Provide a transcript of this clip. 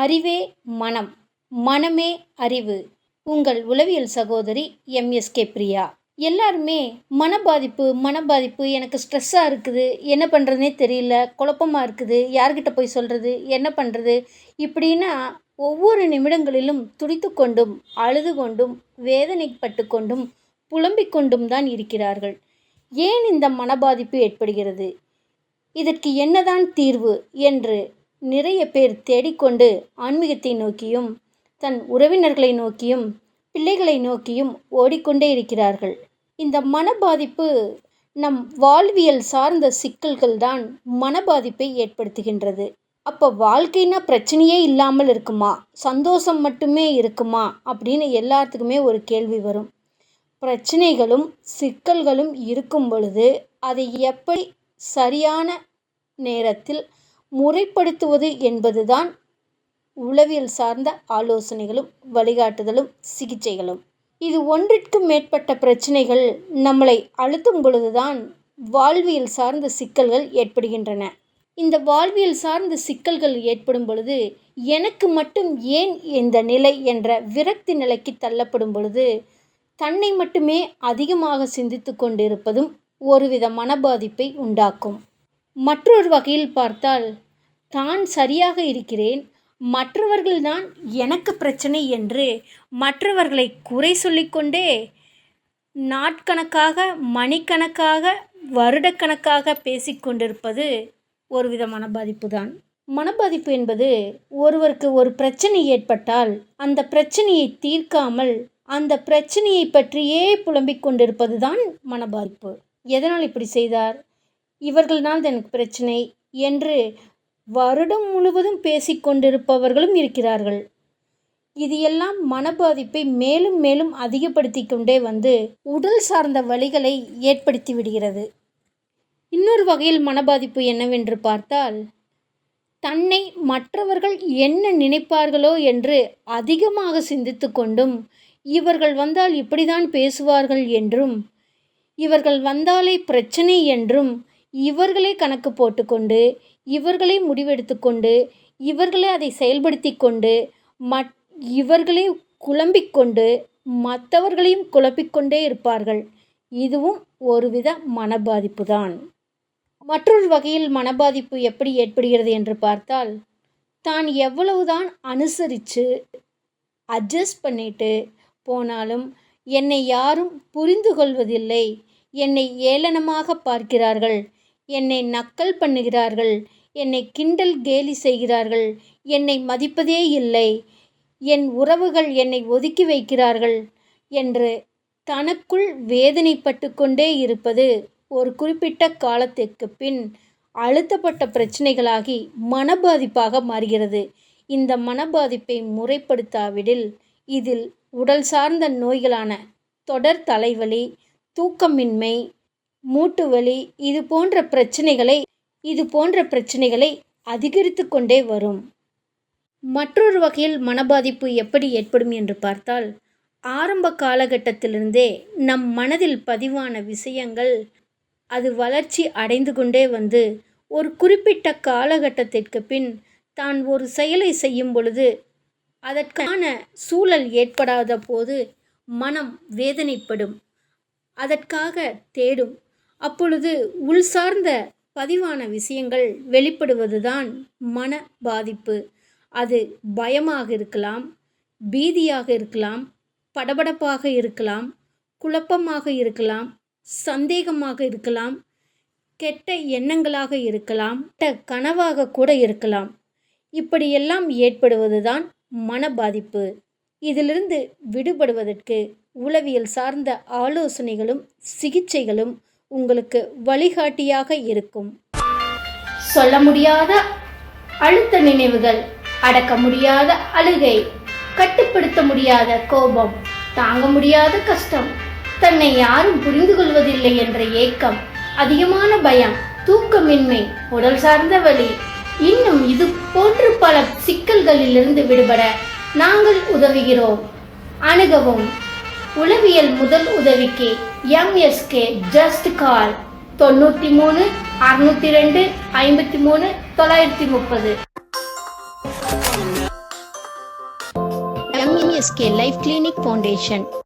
அறிவே மனம், மனமே அறிவு. உங்கள் உளவியல் சகோதரி எம்எஸ்கே பிரியா. எல்லாருமே மனபாதிப்பு எனக்கு ஸ்ட்ரெஸ்ஸாக இருக்குது, என்ன பண்ணுறதுனே தெரியல, குழப்பமாக இருக்குது, யார்கிட்ட போய் சொல்கிறது, என்ன பண்ணுறது, இப்படின்னா ஒவ்வொரு நிமிடங்களிலும் துடித்து கொண்டும் அழுது கொண்டும் வேதனைப்பட்டு கொண்டும் புலம்பிக் கொண்டும் தான் இருக்கிறார்கள். ஏன் இந்த மனபாதிப்பு ஏற்படுகிறது, இதற்கு என்னதான் தீர்வு என்று நிறைய பேர் தேடிக்கொண்டு ஆன்மீகத்தை நோக்கியும் தன் உறவினர்களை நோக்கியும் பிள்ளைகளை நோக்கியும் ஓடிக்கொண்டே இருக்கிறார்கள். இந்த மனபாதிப்பு நம் வாழ்வியல் சார்ந்த சிக்கல்கள் தான் மனபாதிப்பை ஏற்படுத்துகின்றது. அப்போ வாழ்க்கைனா பிரச்சனையே இல்லாமல் இருக்குமா, சந்தோஷம் மட்டுமே இருக்குமா அப்படின்னு எல்லாத்துக்குமே ஒரு கேள்வி வரும். பிரச்சனைகளும் சிக்கல்களும் இருக்கும் பொழுது அதை எப்படி சரியான நேரத்தில் முறைப்படுத்துவது என்பதுதான் உளவியல் சார்ந்த ஆலோசனைகளும் வழிகாட்டுதலும் சிகிச்சைகளும். இது ஒன்றிற்கும் மேற்பட்ட பிரச்சனைகள் நம்மளை அழுத்தும் பொழுதுதான் வாழ்வியல் சார்ந்த சிக்கல்கள் ஏற்படுகின்றன. இந்த வாழ்வியல் சார்ந்த சிக்கல்கள் ஏற்படும் பொழுது எனக்கு மட்டும் ஏன் இந்த நிலை என்ற விரக்தி நிலைக்கு தள்ளப்படும் பொழுது தன்னை மட்டுமே அதிகமாக சிந்தித்து கொண்டிருப்பதும் ஒருவித மனபாதிப்பை உண்டாக்கும். மற்றொரு வகையில் பார்த்தால், தான் சரியாக இருக்கிறேன், மற்றவர்கள்தான் எனக்கு பிரச்சனை என்று மற்றவர்களை குறை சொல்லிக்கொண்டே நாட்கணக்காக மணிக்கணக்காக வருடக்கணக்காக பேசிக்கொண்டிருப்பது ஒருவித மனபாதிப்பு தான். மனபாதிப்பு என்பது ஒருவருக்கு ஒரு பிரச்சனை ஏற்பட்டால் அந்த பிரச்சனையை தீர்க்காமல் அந்த பிரச்சனையை பற்றியே புலம்பிக் கொண்டிருப்பது தான் மனபாதிப்பு. எதனால் இப்படி செய்தார், இவர்கள்னால் எனக்கு பிரச்சனை என்று வருடம் முழுவதும் பேசிக்கொண்டிருப்பவர்களும் இருக்கிறார்கள். இது எல்லாம் மனபாதிப்பை மேலும் மேலும் அதிகப்படுத்தி கொண்டே வந்து உடல் சார்ந்த வலிகளை ஏற்படுத்தி விடுகிறது. இன்னொரு வகையில் மனபாதிப்பு என்னவென்று பார்த்தால், தன்னை மற்றவர்கள் என்ன நினைப்பார்களோ என்று அதிகமாக சிந்தித்து கொண்டும் இவர்கள் வந்தால் இப்படிதான் பேசுவார்கள் என்றும் இவர்கள் வந்தாலே பிரச்சனை என்றும் இவர்களே கணக்கு போட்டுக்கொண்டு இவர்களே முடிவெடுத்து கொண்டு இவர்களே அதை செயல்படுத்தி கொண்டு இவர்களே குழம்பிக்கொண்டு மற்றவர்களையும் குழப்பிக்கொண்டே இருப்பார்கள். இதுவும் ஒருவித மனபாதிப்பு தான். மற்றொரு வகையில் மனபாதிப்பு எப்படி ஏற்படுகிறது என்று பார்த்தால், தான் எவ்வளவுதான் அனுசரித்து அட்ஜஸ்ட் பண்ணிட்டு போனாலும் என்னை யாரும் புரிந்து கொள்வதில்லை, என்னை ஏளனமாக பார்க்கிறார்கள், என்னை நக்கல் பண்ணுகிறார்கள், என்னை கிண்டல் கேலி செய்கிறார்கள், என்னை மதிப்பதே இல்லை, என் உறவுகள் என்னை ஒதுக்கி வைக்கிறார்கள் என்று தனக்குள் வேதனைப்பட்டு கொண்டே இருப்பது ஒரு குறிப்பிட்ட காலத்திற்கு பின் அழுத்தப்பட்ட பிரச்சனைகளாகி மனபாதிப்பாக மாறுகிறது. இந்த மனபாதிப்பை முறைப்படுத்தாவிடில் இதில் உடல் சார்ந்த நோய்களான தொடர் தலைவலி, தூக்கமின்மை, மூட்டுவலி இது போன்ற பிரச்சனைகளை அதிகரித்து கொண்டே வரும். மற்றொரு வகையில் மனபாதிப்பு எப்படி ஏற்படும் என்று பார்த்தால், ஆரம்ப காலகட்டத்திலிருந்தே நம் மனதில் பதிவான விஷயங்கள் அது வளர்ச்சி அடைந்து கொண்டே வந்து ஒரு குறிப்பிட்ட காலகட்டத்திற்கு பின் தான் ஒரு செயலை செய்யும் பொழுது அதற்கான சூழல் ஏற்படாத போது மனம் வேதனைப்படும், அதற்காக தேடும். அப்பொழுது உள் சார்ந்த பதிவான விஷயங்கள் வெளிப்படுவதுதான் மன பாதிப்பு. அது பயமாக இருக்கலாம், பீதியாக இருக்கலாம், படபடப்பாக இருக்கலாம், குழப்பமாக இருக்கலாம், சந்தேகமாக இருக்கலாம், கெட்ட எண்ணங்களாக இருக்கலாம், கனவாக கூட இருக்கலாம். இப்படியெல்லாம் ஏற்படுவதுதான் மனபாதிப்பு. இதிலிருந்து விடுபடுவதற்கு உளவியல் சார்ந்த ஆலோசனைகளும் சிகிச்சைகளும் உங்களுக்கு வழிகாட்டியாக இருக்கும். சொல்ல முடியாத அழுத்த நினைவுகள், அடக்க முடியாத அழுகை, கட்டுப்படுத்த முடியாத கோபம், தாங்க முடியாத கஷ்டம், தன்னை யாரும் புரிந்து கொள்வதில்லை என்ற ஏக்கம், அதிகமான பயம், தூக்கமின்மை, உடல் சார்ந்த வலி, இன்னும் இது போன்று பல சிக்கல்களிலிருந்து விடுபட நாங்கள் உதவுகிறோம். அணுகவும். உளவியல் முதல் உதவிக்கு MSK just call 93 602 53 930. ASK Life Clinic Foundation.